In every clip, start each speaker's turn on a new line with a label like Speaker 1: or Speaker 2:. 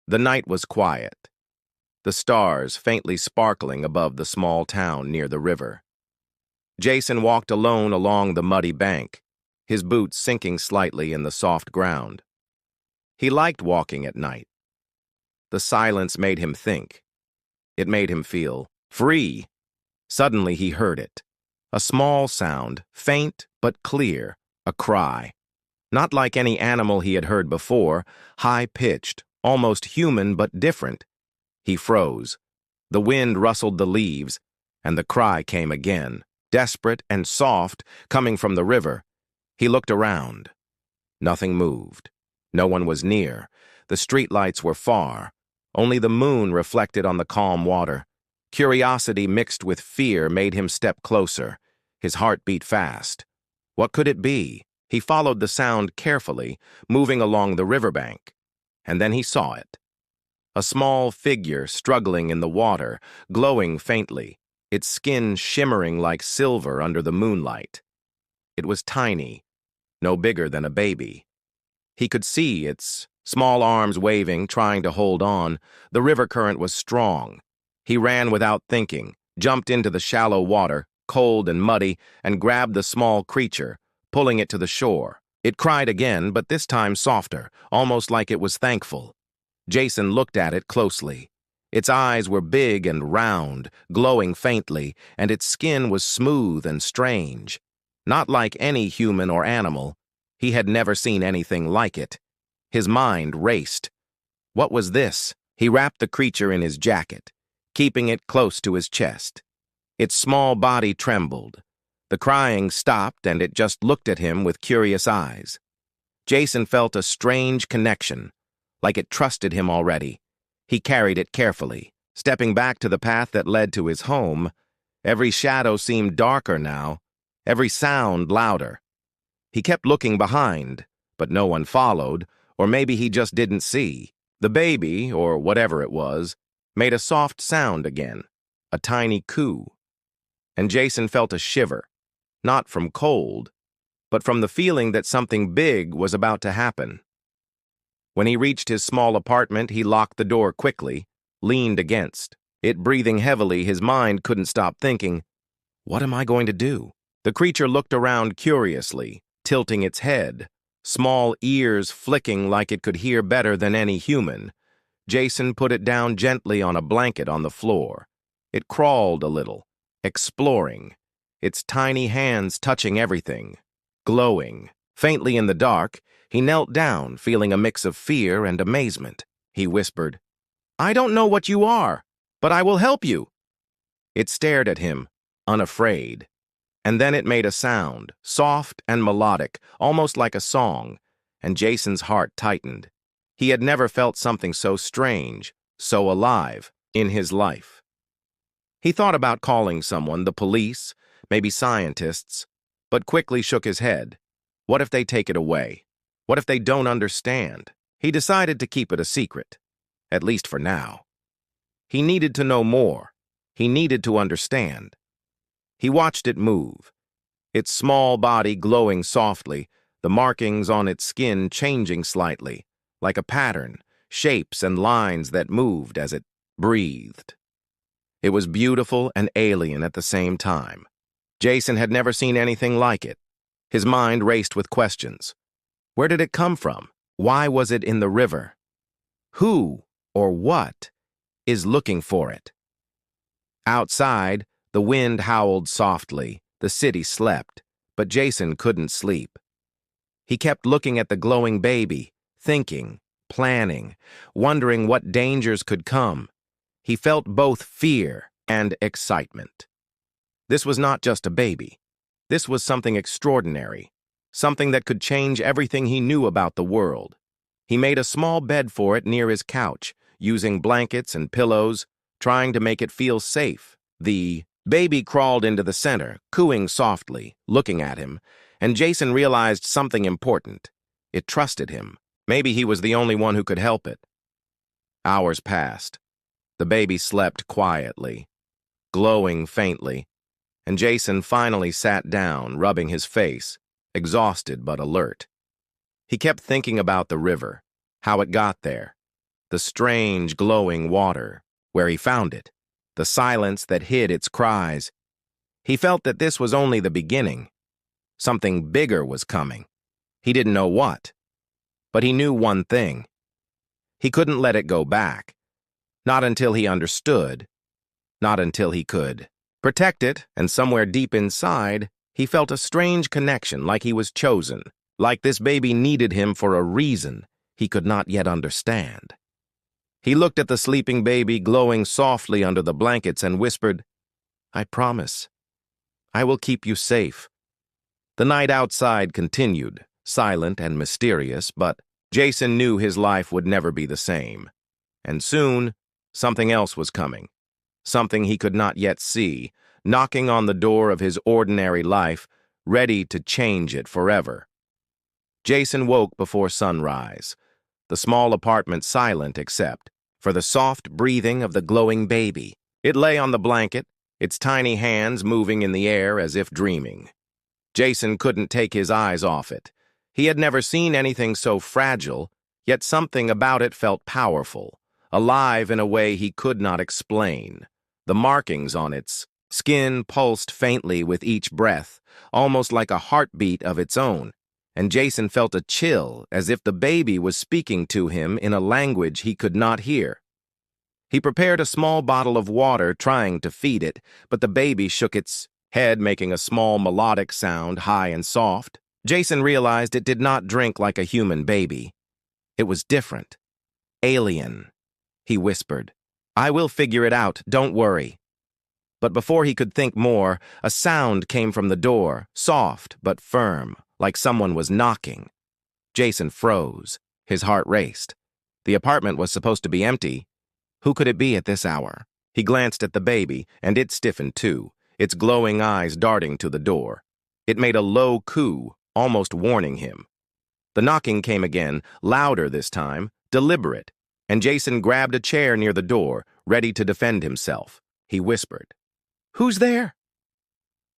Speaker 1: The night was quiet, the stars faintly sparkling above the small town near the river. Jason walked alone along the muddy bank, his boots sinking slightly in the soft ground. He liked walking at night. The silence made him think. It made him feel free. Suddenly he heard it. A small sound, faint but clear, a cry. Not like any animal he had heard before, high-pitched, almost human but different. He froze. The wind rustled the leaves, and the cry came again, desperate and soft, coming from the river. He looked around. Nothing moved. No one was near. The streetlights were far. Only the moon reflected on the calm water. Curiosity mixed with fear made him step closer. His heart beat fast. What could it be? He followed the sound carefully, moving along the riverbank. And then he saw it. A small figure struggling in the water, glowing faintly, its skin shimmering like silver under the moonlight. It was tiny, no bigger than a baby. He could see its small arms waving, trying to hold on. The river current was strong. He ran without thinking, jumped into the shallow water, cold and muddy, and grabbed the small creature, pulling it to the shore. It cried again, but this time softer, almost like it was thankful. Jason looked at it closely. Its eyes were big and round, glowing faintly, and its skin was smooth and strange. Not like any human or animal. He had never seen anything like it. His mind raced. What was this? He wrapped the creature in his jacket, keeping it close to his chest. Its small body trembled. The crying stopped, and it just looked at him with curious eyes. Jason felt a strange connection, like it trusted him already. He carried it carefully, stepping back to the path that led to his home. Every shadow seemed darker now, every sound louder. He kept looking behind, but no one followed, or maybe he just didn't see. The baby, or whatever it was, made a soft sound again, a tiny coo. And Jason felt a shiver, not from cold, but from the feeling that something big was about to happen. When he reached his small apartment, he locked the door quickly, leaned against it, breathing heavily. His mind couldn't stop thinking, "What am I going to do?" The creature looked around curiously, tilting its head, small ears flicking like it could hear better than any human. Jason put it down gently on a blanket on the floor. It crawled a little, exploring, its tiny hands touching everything, glowing. Faintly in the dark, he knelt down, feeling a mix of fear and amazement. He whispered, "I don't know what you are, but I will help you." It stared at him, unafraid. And then it made a sound, soft and melodic, almost like a song, and Jason's heart tightened. He had never felt something so strange, so alive, in his life. He thought about calling someone, the police, maybe scientists, but quickly shook his head. What if they take it away? What if they don't understand? He decided to keep it a secret, at least for now. He needed to know more. He needed to understand. He watched it move, its small body glowing softly, the markings on its skin changing slightly, like a pattern, shapes and lines that moved as it breathed. It was beautiful and alien at the same time. Jason had never seen anything like it. His mind raced with questions. Where did it come from? Why was it in the river? Who, or what, is looking for it? Outside, the wind howled softly, the city slept, but Jason couldn't sleep. He kept looking at the glowing baby, thinking, planning, wondering what dangers could come. He felt both fear and excitement. This was not just a baby. This was something extraordinary, something that could change everything he knew about the world. He made a small bed for it near his couch, using blankets and pillows, trying to make it feel safe. The baby crawled into the center, cooing softly, looking at him, and Jason realized something important. It trusted him. Maybe he was the only one who could help it. Hours passed. The baby slept quietly, glowing faintly, and Jason finally sat down, rubbing his face, exhausted but alert. He kept thinking about the river, how it got there, the strange glowing water, where he found it, the silence that hid its cries. He felt that this was only the beginning. Something bigger was coming. He didn't know what, but he knew one thing. He couldn't let it go back. Not until he understood. Not until he could protect it, and somewhere deep inside, he felt a strange connection, like he was chosen, like this baby needed him for a reason he could not yet understand. He looked at the sleeping baby glowing softly under the blankets and whispered, "I promise. I will keep you safe." The night outside continued, silent and mysterious, but Jason knew his life would never be the same. And soon, something else was coming. Something he could not yet see, knocking on the door of his ordinary life, ready to change it forever. Jason woke before sunrise, the small apartment silent except for the soft breathing of the glowing baby. It lay on the blanket, its tiny hands moving in the air as if dreaming. Jason couldn't take his eyes off it. He had never seen anything so fragile, yet something about it felt powerful, alive in a way he could not explain. The markings on its skin pulsed faintly with each breath, almost like a heartbeat of its own, and Jason felt a chill as if the baby was speaking to him in a language he could not hear. He prepared a small bottle of water, trying to feed it, but the baby shook its head, making a small melodic sound, high and soft. Jason realized it did not drink like a human baby. It was different. Alien. He whispered, "I will figure it out, don't worry." But before he could think more, a sound came from the door, soft but firm, like someone was knocking. Jason froze. His heart raced. The apartment was supposed to be empty. Who could it be at this hour? He glanced at the baby, and it stiffened too, its glowing eyes darting to the door. It made a low coo, almost warning him. The knocking came again, louder this time, deliberate, and Jason grabbed a chair near the door, ready to defend himself. He whispered, "Who's there?"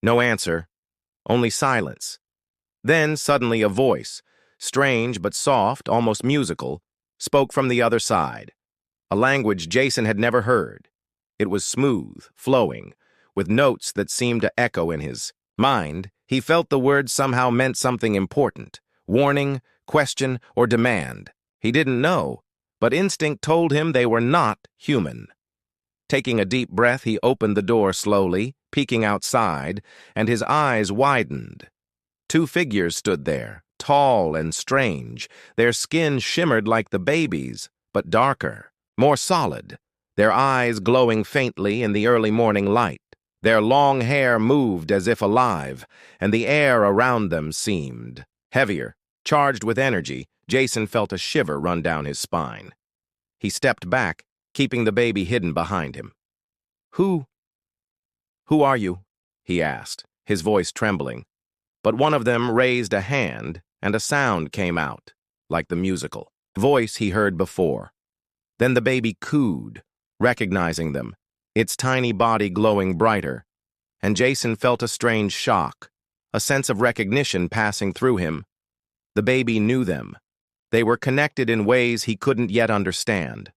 Speaker 1: No answer, only silence. Then, suddenly, a voice, strange but soft, almost musical, spoke from the other side, a language Jason had never heard. It was smooth, flowing, with notes that seemed to echo in his mind. He felt the words somehow meant something important, warning, question, or demand. He didn't know, but instinct told him they were not human. Taking a deep breath, he opened the door slowly, peeking outside, and his eyes widened. Two figures stood there, tall and strange. Their skin shimmered like the baby's, but darker, more solid, their eyes glowing faintly in the early morning light. Their long hair moved as if alive, and the air around them seemed heavier, charged with energy. Jason felt a shiver run down his spine. He stepped back, keeping the baby hidden behind him. Who are you?" he asked, his voice trembling. But one of them raised a hand, and a sound came out, like the musical voice he heard before. Then the baby cooed, recognizing them, its tiny body glowing brighter, and Jason felt a strange shock, a sense of recognition passing through him. The baby knew them. They were connected in ways he couldn't yet understand.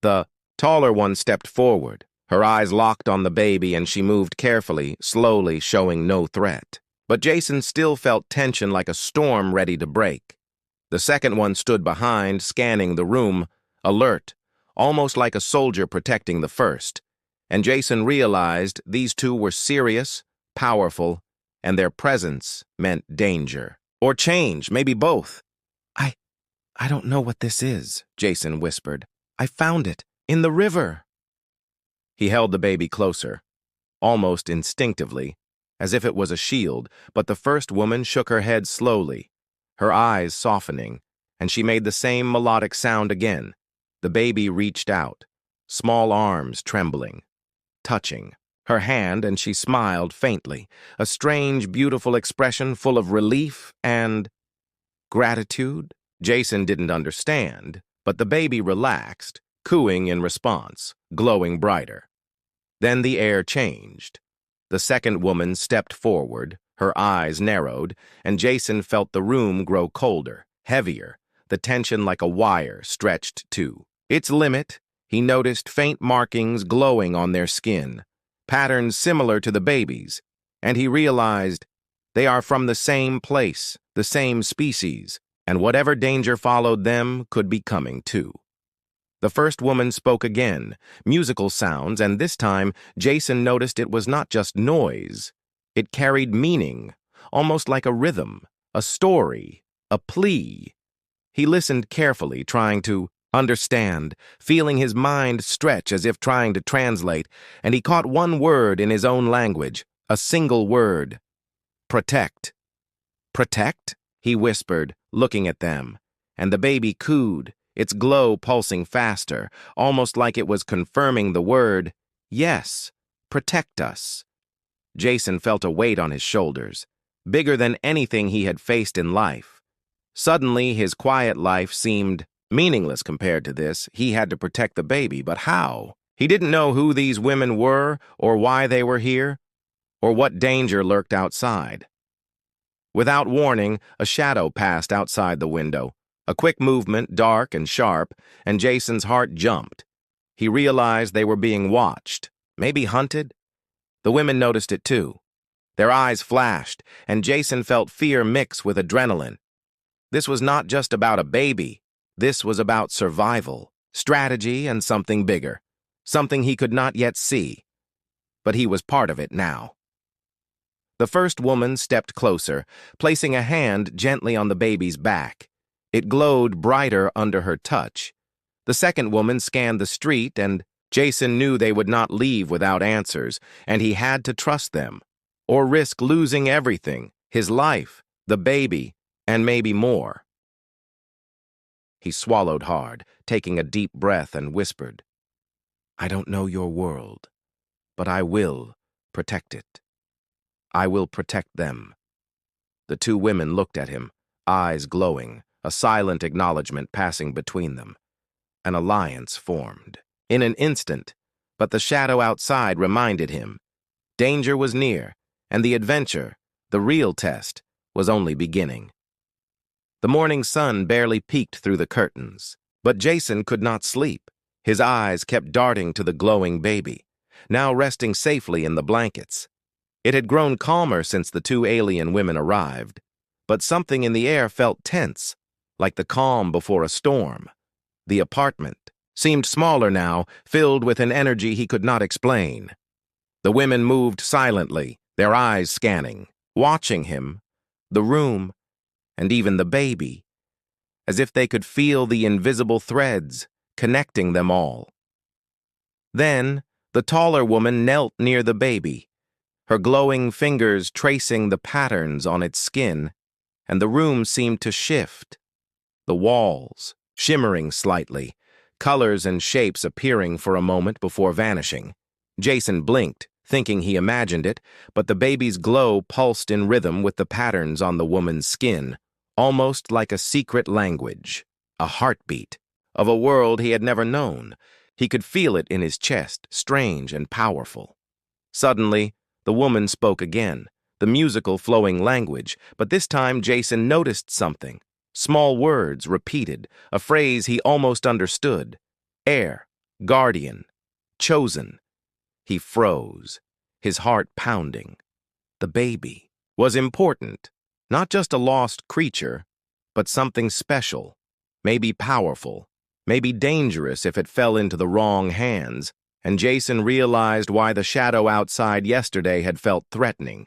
Speaker 1: The taller one stepped forward, her eyes locked on the baby, and she moved carefully, slowly, showing no threat. But Jason still felt tension like a storm ready to break. The second one stood behind, scanning the room, alert, almost like a soldier protecting the first. And Jason realized these two were serious, powerful, and their presence meant danger. Or change, maybe both. I don't know what this is," Jason whispered. "I found it, in the river." He held the baby closer, almost instinctively, as if it was a shield, but the first woman shook her head slowly, her eyes softening, and she made the same melodic sound again. The baby reached out, small arms trembling, touching her hand, and she smiled faintly, a strange, beautiful expression full of relief and gratitude. Jason didn't understand, but the baby relaxed, cooing in response, glowing brighter. Then the air changed. The second woman stepped forward, her eyes narrowed, and Jason felt the room grow colder, heavier, the tension like a wire stretched too. Its limit, he noticed faint markings glowing on their skin, patterns similar to the baby's, and he realized they are from the same place, the same species, and whatever danger followed them could be coming too. The first woman spoke again, musical sounds, and this time Jason noticed it was not just noise. It carried meaning, almost like a rhythm, a story, a plea. He listened carefully, trying to understand, feeling his mind stretch as if trying to translate, and he caught one word in his own language, a single word. Protect. Protect? He whispered, looking at them, and the baby cooed, its glow pulsing faster, almost like it was confirming the word, yes, protect us. Jason felt a weight on his shoulders, bigger than anything he had faced in life. Suddenly, his quiet life seemed meaningless compared to this. He had to protect the baby, but how? He didn't know who these women were, or why they were here, or what danger lurked outside. Without warning, a shadow passed outside the window. A quick movement, dark and sharp, and Jason's heart jumped. He realized they were being watched, maybe hunted. The women noticed it too. Their eyes flashed, and Jason felt fear mix with adrenaline. This was not just about a baby. This was about survival, strategy, and something bigger. Something he could not yet see. But he was part of it now. The first woman stepped closer, placing a hand gently on the baby's back. It glowed brighter under her touch. The second woman scanned the street, and Jason knew they would not leave without answers, and he had to trust them, or risk losing everything, his life, the baby, and maybe more. He swallowed hard, taking a deep breath, and whispered, "I don't know your world, but I will protect it. I will protect them." The two women looked at him, eyes glowing, a silent acknowledgement passing between them. An alliance formed. In an instant, but the shadow outside reminded him. Danger was near, and the adventure, the real test, was only beginning. The morning sun barely peeked through the curtains, but Jason could not sleep. His eyes kept darting to the glowing baby, now resting safely in the blankets. It had grown calmer since the two alien women arrived, but something in the air felt tense, like the calm before a storm. The apartment seemed smaller now, filled with an energy he could not explain. The women moved silently, their eyes scanning, watching him, the room, and even the baby, as if they could feel the invisible threads connecting them all. Then, the taller woman knelt near the baby, her glowing fingers tracing the patterns on its skin, and the room seemed to shift. The walls, shimmering slightly, colors and shapes appearing for a moment before vanishing. Jason blinked, thinking he imagined it, but the baby's glow pulsed in rhythm with the patterns on the woman's skin, almost like a secret language, a heartbeat, of a world he had never known. He could feel it in his chest, strange and powerful. Suddenly, the woman spoke again, the musical flowing language, but this time Jason noticed something. Small words repeated, a phrase he almost understood. Heir, guardian, chosen. He froze, his heart pounding. The baby was important, not just a lost creature, but something special, maybe powerful, maybe dangerous if it fell into the wrong hands, and Jason realized why the shadow outside yesterday had felt threatening,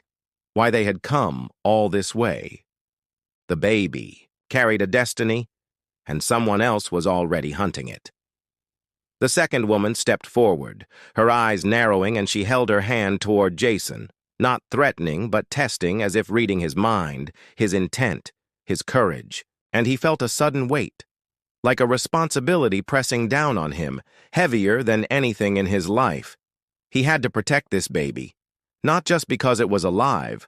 Speaker 1: why they had come all this way. The baby carried a destiny, and someone else was already hunting it. The second woman stepped forward, her eyes narrowing, and she held her hand toward Jason, not threatening but testing, as if reading his mind, his intent, his courage, and he felt a sudden weight, like a responsibility pressing down on him, heavier than anything in his life. He had to protect this baby, not just because it was alive,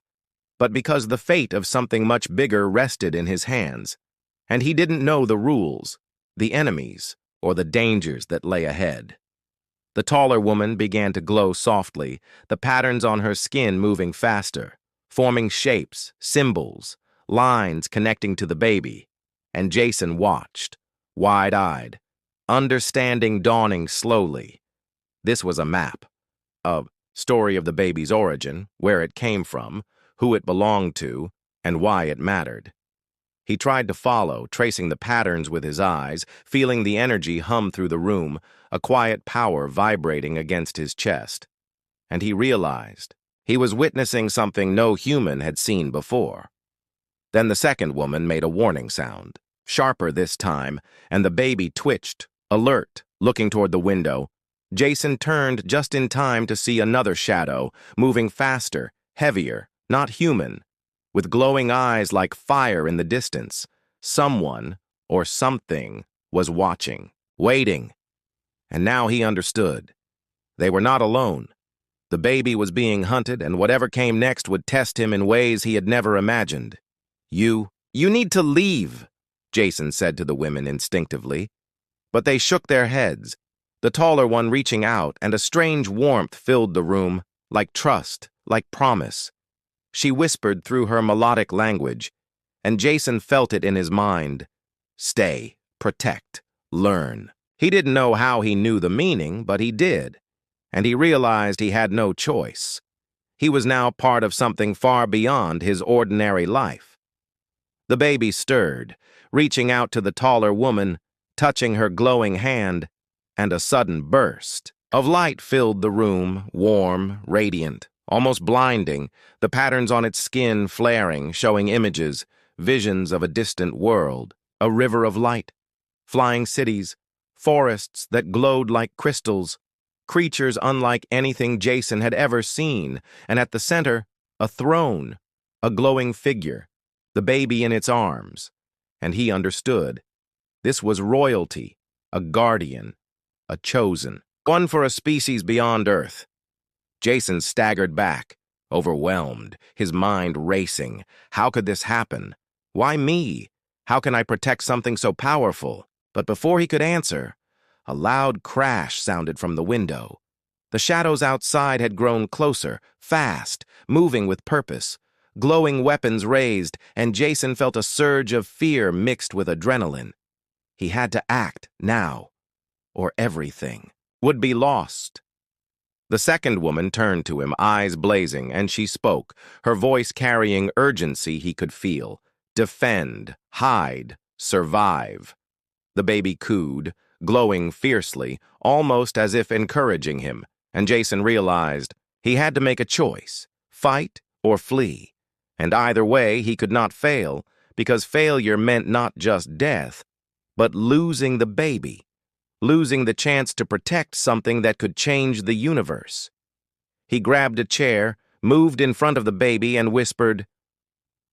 Speaker 1: but because the fate of something much bigger rested in his hands, and he didn't know the rules, the enemies, or the dangers that lay ahead. The taller woman began to glow softly, the patterns on her skin moving faster, forming shapes, symbols, lines connecting to the baby, and Jason watched, wide-eyed, understanding dawning slowly. This was a map. A story of the baby's origin, where it came from, who it belonged to, and why it mattered. He tried to follow, tracing the patterns with his eyes, feeling the energy hum through the room, a quiet power vibrating against his chest. And he realized he was witnessing something no human had seen before. Then the second woman made a warning sound, sharper this time, and the baby twitched, alert, looking toward the window. Jason turned just in time to see another shadow, moving faster, heavier, not human, with glowing eyes like fire in the distance. Someone, or something, was watching, waiting. And now he understood. They were not alone. The baby was being hunted, and whatever came next would test him in ways he had never imagined. You need to leave, Jason said to the women instinctively. But they shook their heads, the taller one reaching out, and a strange warmth filled the room, like trust, like promise. She whispered through her melodic language, and Jason felt it in his mind. Stay, protect, learn. He didn't know how he knew the meaning, but he did, and he realized he had no choice. He was now part of something far beyond his ordinary life. The baby stirred, reaching out to the taller woman, touching her glowing hand, and a sudden burst of light filled the room, warm, radiant, almost blinding, the patterns on its skin flaring, showing images, visions of a distant world, a river of light, flying cities, forests that glowed like crystals, creatures unlike anything Jason had ever seen, and at the center, a throne, a glowing figure, the baby in its arms. And he understood. This was royalty, a guardian, a chosen, one for a species beyond Earth. Jason staggered back, overwhelmed, his mind racing. How could this happen? Why me? How can I protect something so powerful? But before he could answer, a loud crash sounded from the window. The shadows outside had grown closer, fast, moving with purpose. Glowing weapons raised, and Jason felt a surge of fear mixed with adrenaline. He had to act now, or everything would be lost. The second woman turned to him, eyes blazing, and she spoke, her voice carrying urgency he could feel. Defend, hide, survive. The baby cooed, glowing fiercely, almost as if encouraging him, and Jason realized he had to make a choice, fight or flee. And either way, he could not fail, because failure meant not just death, but losing the baby, losing the chance to protect something that could change the universe. He grabbed a chair, moved in front of the baby, and whispered,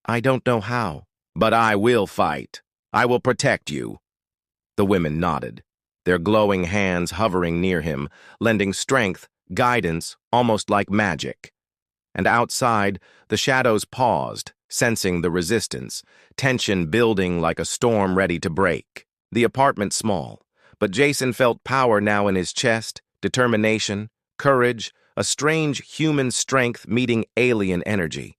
Speaker 1: "I don't know how, but I will fight. I will protect you." The women nodded, their glowing hands hovering near him, lending strength, guidance, almost like magic. And outside, the shadows paused, sensing the resistance, tension building like a storm ready to break. The apartment small, but Jason felt power now in his chest, determination, courage, a strange human strength meeting alien energy.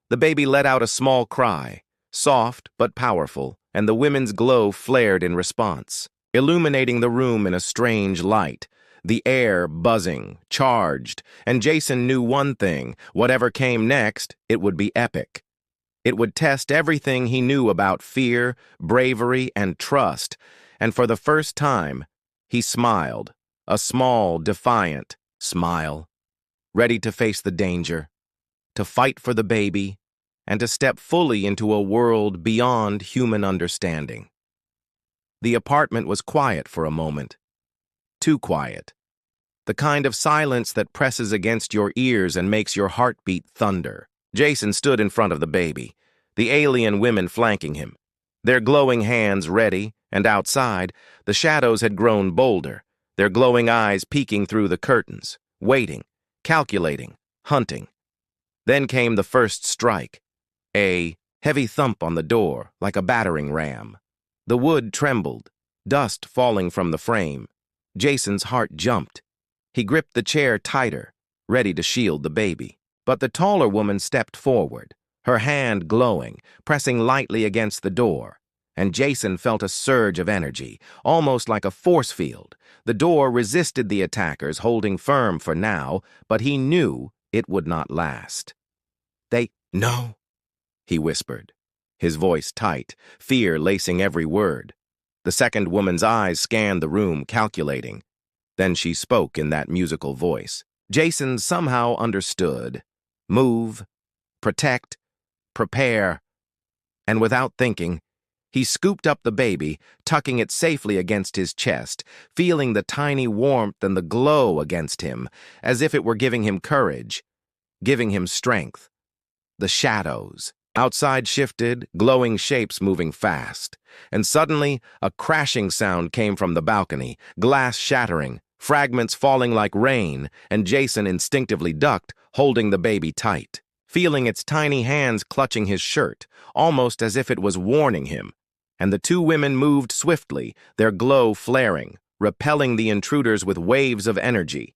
Speaker 1: The baby let out a small cry, soft but powerful, and the women's glow flared in response, illuminating the room in a strange light, the air buzzing, charged, and Jason knew one thing: whatever came next, it would be epic. It would test everything he knew about fear, bravery, and trust, and for the first time, he smiled, a small, defiant smile, ready to face the danger, to fight for the baby, and to step fully into a world beyond human understanding. The apartment was quiet for a moment. Too quiet. The kind of silence that presses against your ears and makes your heart beat thunder. Jason stood in front of the baby, the alien women flanking him, their glowing hands ready, and outside, the shadows had grown bolder, their glowing eyes peeking through the curtains, waiting, calculating, hunting. Then came the first strike, a heavy thump on the door, like a battering ram. The wood trembled, dust falling from the frame. Jason's heart jumped. He gripped the chair tighter, ready to shield the baby. But the taller woman stepped forward, her hand glowing, pressing lightly against the door, and Jason felt a surge of energy, almost like a force field. The door resisted the attackers, holding firm for now, but he knew it would not last. No, he whispered, his voice tight, fear lacing every word. The second woman's eyes scanned the room, calculating. Then she spoke in that musical voice. Jason somehow understood. Move, protect, prepare. And without thinking, he scooped up the baby, tucking it safely against his chest, feeling the tiny warmth and the glow against him, as if it were giving him courage, giving him strength. The shadows. Outside shifted, glowing shapes moving fast. And suddenly, a crashing sound came from the balcony, glass shattering, fragments falling like rain, and Jason instinctively ducked, holding the baby tight, feeling its tiny hands clutching his shirt, almost as if it was warning him. And the two women moved swiftly, their glow flaring, repelling the intruders with waves of energy.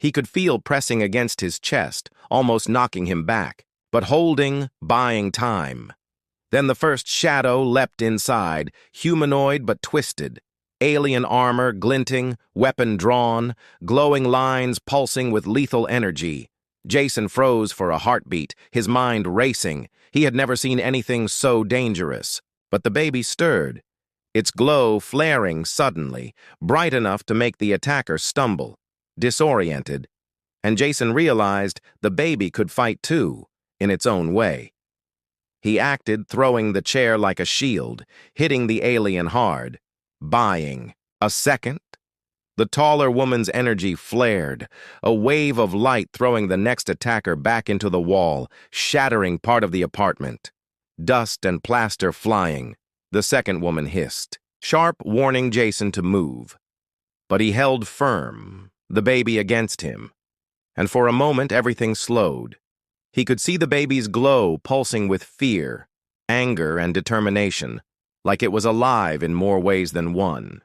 Speaker 1: He could feel pressing against his chest, almost knocking him back, but holding, buying time. Then the first shadow leapt inside, humanoid but twisted, alien armor glinting, weapon drawn, glowing lines pulsing with lethal energy. Jason froze for a heartbeat, his mind racing. He had never seen anything so dangerous. But the baby stirred, its glow flaring suddenly, bright enough to make the attacker stumble, disoriented. And Jason realized the baby could fight too, in its own way. He acted, throwing the chair like a shield, hitting the alien hard. Buying. A second? The taller woman's energy flared, a wave of light throwing the next attacker back into the wall, shattering part of the apartment. Dust and plaster flying. The second woman hissed, sharp, warning Jason to move. But he held firm, the baby against him. And for a moment, everything slowed. He could see the baby's glow pulsing with fear, anger, and determination, like it was alive in more ways than one.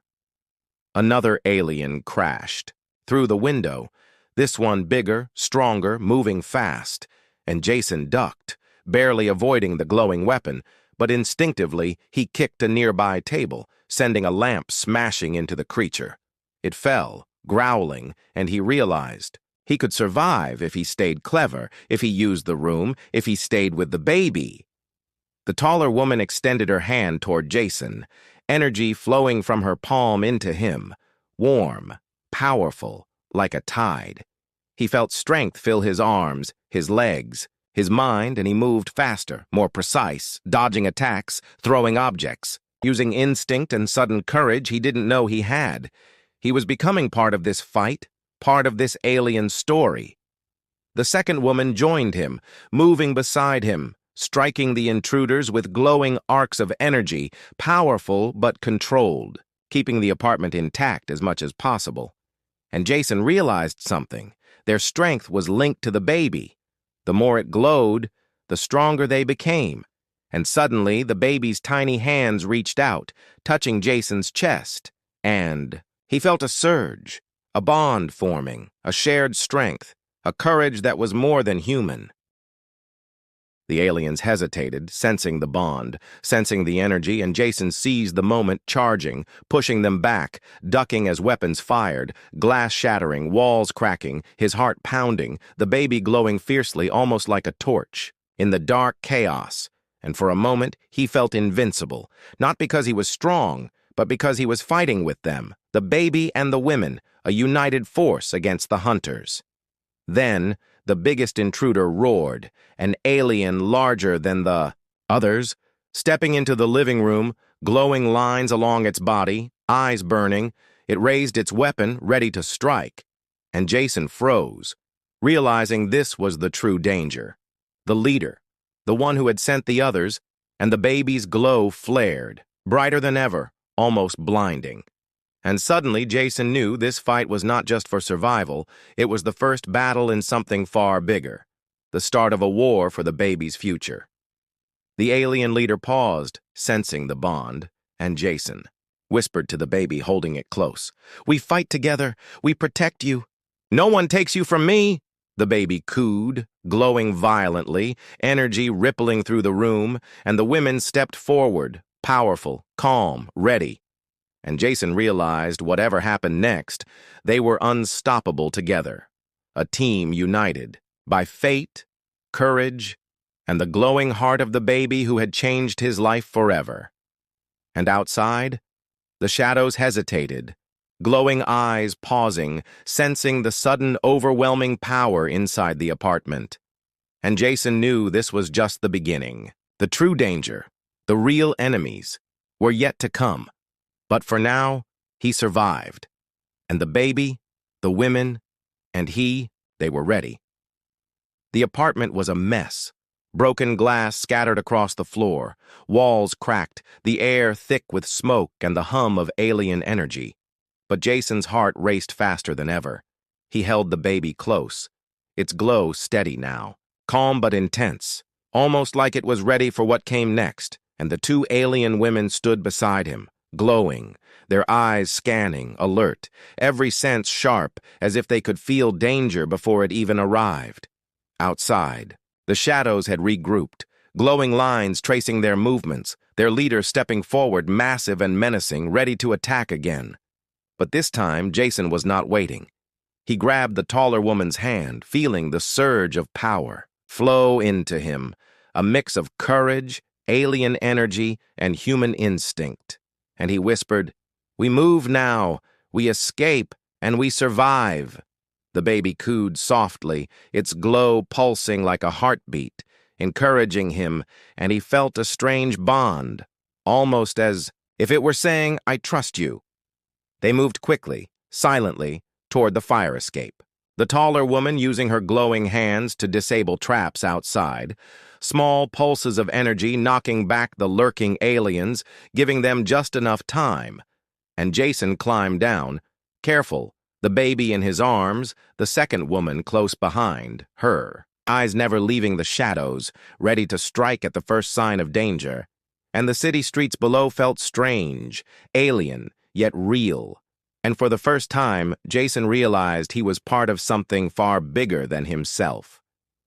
Speaker 1: Another alien crashed. Through the window, this one bigger, stronger, moving fast, and Jason ducked, barely avoiding the glowing weapon, but instinctively he kicked a nearby table, sending a lamp smashing into the creature. It fell, growling, and he realized he could survive if he stayed clever, if he used the room, if he stayed with the baby. The taller woman extended her hand toward Jason, energy flowing from her palm into him, warm, powerful, like a tide. He felt strength fill his arms, his legs, his mind, and he moved faster, more precise, dodging attacks, throwing objects, using instinct and sudden courage he didn't know he had. He was becoming part of this fight, part of this alien story. The second woman joined him, moving beside him, striking the intruders with glowing arcs of energy, powerful but controlled, keeping the apartment intact as much as possible. And Jason realized something. Their strength was linked to the baby. The more it glowed, the stronger they became. And suddenly, the baby's tiny hands reached out, touching Jason's chest. And he felt a surge, a bond forming, a shared strength, a courage that was more than human. The aliens hesitated, sensing the bond, sensing the energy, and Jason seized the moment, charging, pushing them back, ducking as weapons fired, glass shattering, walls cracking, his heart pounding, the baby glowing fiercely, almost like a torch, in the dark chaos. And for a moment, he felt invincible, not because he was strong, but because he was fighting with them, the baby and the women, a united force against the hunters. Then, the biggest intruder roared, an alien larger than the others, stepping into the living room, glowing lines along its body, eyes burning. It raised its weapon, ready to strike. And Jason froze, realizing this was the true danger. The leader, the one who had sent the others, and the baby's glow flared, brighter than ever, almost blinding. And suddenly, Jason knew this fight was not just for survival, it was the first battle in something far bigger, the start of a war for the baby's future. The alien leader paused, sensing the bond, and Jason whispered to the baby, holding it close. "We fight together. We protect you. No one takes you from me." The baby cooed, glowing violently, energy rippling through the room, and the women stepped forward, powerful, calm, ready. And Jason realized whatever happened next, they were unstoppable together. A team united by fate, courage, and the glowing heart of the baby who had changed his life forever. And outside, the shadows hesitated, glowing eyes pausing, sensing the sudden overwhelming power inside the apartment. And Jason knew this was just the beginning. The true danger, the real enemies, were yet to come. But for now, he survived. And the baby, the women, and they were ready. The apartment was a mess. Broken glass scattered across the floor, walls cracked, the air thick with smoke and the hum of alien energy. But Jason's heart raced faster than ever. He held the baby close, its glow steady now, calm but intense, almost like it was ready for what came next, and the two alien women stood beside him, glowing, their eyes scanning, alert, every sense sharp, as if they could feel danger before it even arrived. Outside, the shadows had regrouped, glowing lines tracing their movements, their leader stepping forward, massive and menacing, ready to attack again. But this time, Jason was not waiting. He grabbed the taller woman's hand, feeling the surge of power flow into him, a mix of courage, alien energy, and human instinct. And he whispered, "We move now, we escape, and we survive." The baby cooed softly, its glow pulsing like a heartbeat, encouraging him, and he felt a strange bond, almost as if it were saying, "I trust you." They moved quickly, silently, toward the fire escape. The taller woman using her glowing hands to disable traps outside, small pulses of energy knocking back the lurking aliens, giving them just enough time. And Jason climbed down, careful, the baby in his arms, the second woman close behind, her eyes never leaving the shadows, ready to strike at the first sign of danger. And the city streets below felt strange, alien, yet real. And for the first time, Jason realized he was part of something far bigger than himself.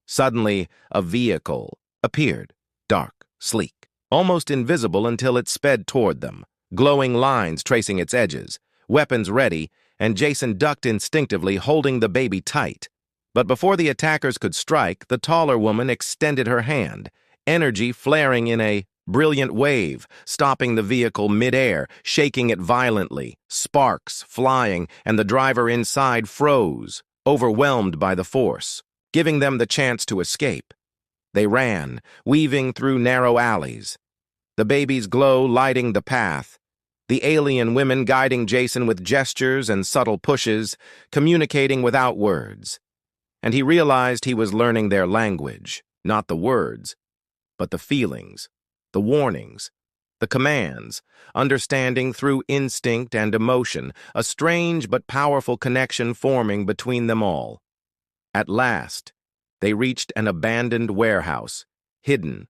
Speaker 1: Suddenly, a vehicle appeared, dark, sleek, almost invisible until it sped toward them, glowing lines tracing its edges, weapons ready, and Jason ducked instinctively, holding the baby tight. But before the attackers could strike, the taller woman extended her hand, energy flaring in a brilliant wave, stopping the vehicle midair, shaking it violently, sparks flying, and the driver inside froze, overwhelmed by the force, giving them the chance to escape. They ran, weaving through narrow alleys, the baby's glow lighting the path, the alien women guiding Jason with gestures and subtle pushes, communicating without words. And he realized he was learning their language, not the words, but the feelings, the warnings, the commands, understanding through instinct and emotion, a strange but powerful connection forming between them all. At last, they reached an abandoned warehouse, hidden,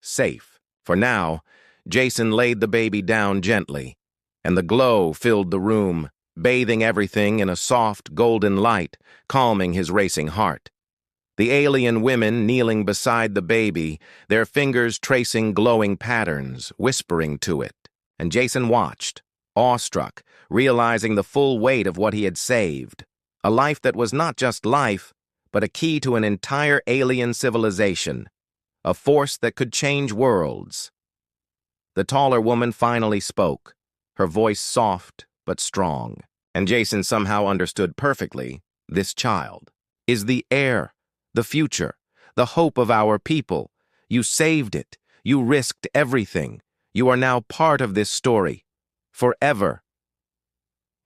Speaker 1: safe. For now, Jason laid the baby down gently, and the glow filled the room, bathing everything in a soft, golden light, calming his racing heart. The alien women kneeling beside the baby, their fingers tracing glowing patterns, whispering to it. And Jason watched, awestruck, realizing the full weight of what he had saved. A life that was not just life, but a key to an entire alien civilization, a force that could change worlds. The taller woman finally spoke, her voice soft but strong, and Jason somehow understood perfectly, this child is the heir, the future, the hope of our people. You saved it. You risked everything. You are now part of this story. Forever.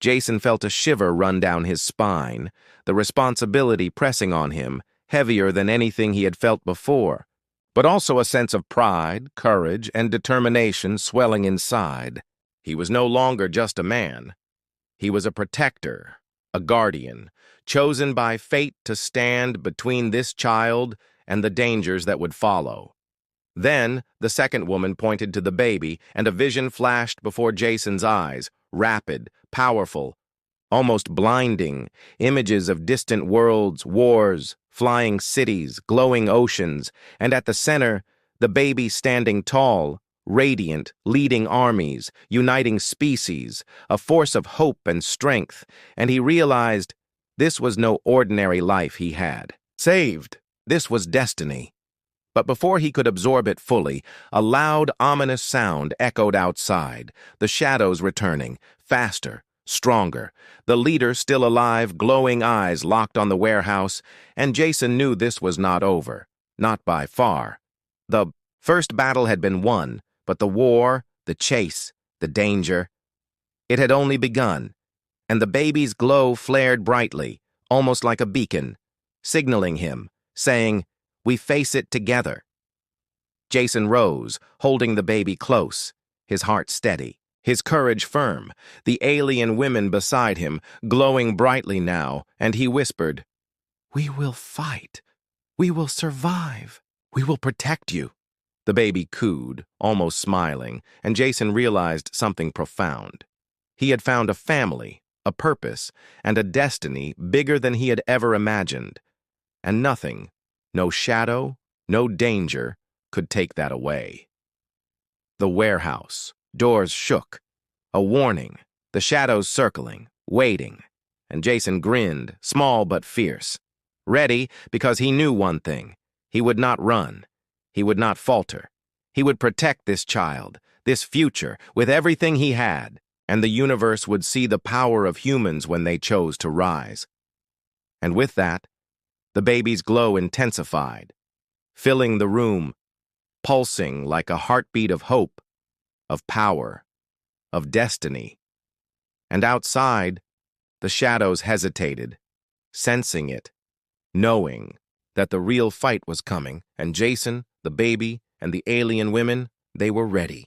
Speaker 1: Jason felt a shiver run down his spine, the responsibility pressing on him, heavier than anything he had felt before, but also a sense of pride, courage, and determination swelling inside. He was no longer just a man. He was a protector, a guardian, chosen by fate to stand between this child and the dangers that would follow. Then, the second woman pointed to the baby, and a vision flashed before Jason's eyes, rapid, powerful, almost blinding, images of distant worlds, wars, flying cities, glowing oceans, and at the center, the baby standing tall, radiant, leading armies, uniting species, a force of hope and strength, and he realized this was no ordinary life he had. Saved! This was destiny. But before he could absorb it fully, a loud, ominous sound echoed outside, the shadows returning, faster, stronger, the leader still alive, glowing eyes locked on the warehouse, and Jason knew this was not over, not by far. The first battle had been won, but the war, the chase, the danger, it had only begun, and the baby's glow flared brightly, almost like a beacon, signaling him, saying, "We face it together." Jason rose, holding the baby close, his heart steady, his courage firm, the alien women beside him, glowing brightly now, and he whispered, "We will fight. We will survive. We will protect you." The baby cooed, almost smiling, and Jason realized something profound. He had found a family, a purpose, and a destiny bigger than he had ever imagined, and nothing, no shadow, no danger, could take that away. The warehouse, doors shook, a warning, the shadows circling, waiting, and Jason grinned, small but fierce, ready because he knew one thing: he would not run, he would not falter, he would protect this child, this future, with everything he had, and the universe would see the power of humans when they chose to rise. And with that, the baby's glow intensified, filling the room, pulsing like a heartbeat of hope, of power, of destiny. And outside, the shadows hesitated, sensing it, knowing that the real fight was coming, and Jason, the baby, and the alien women, they were ready.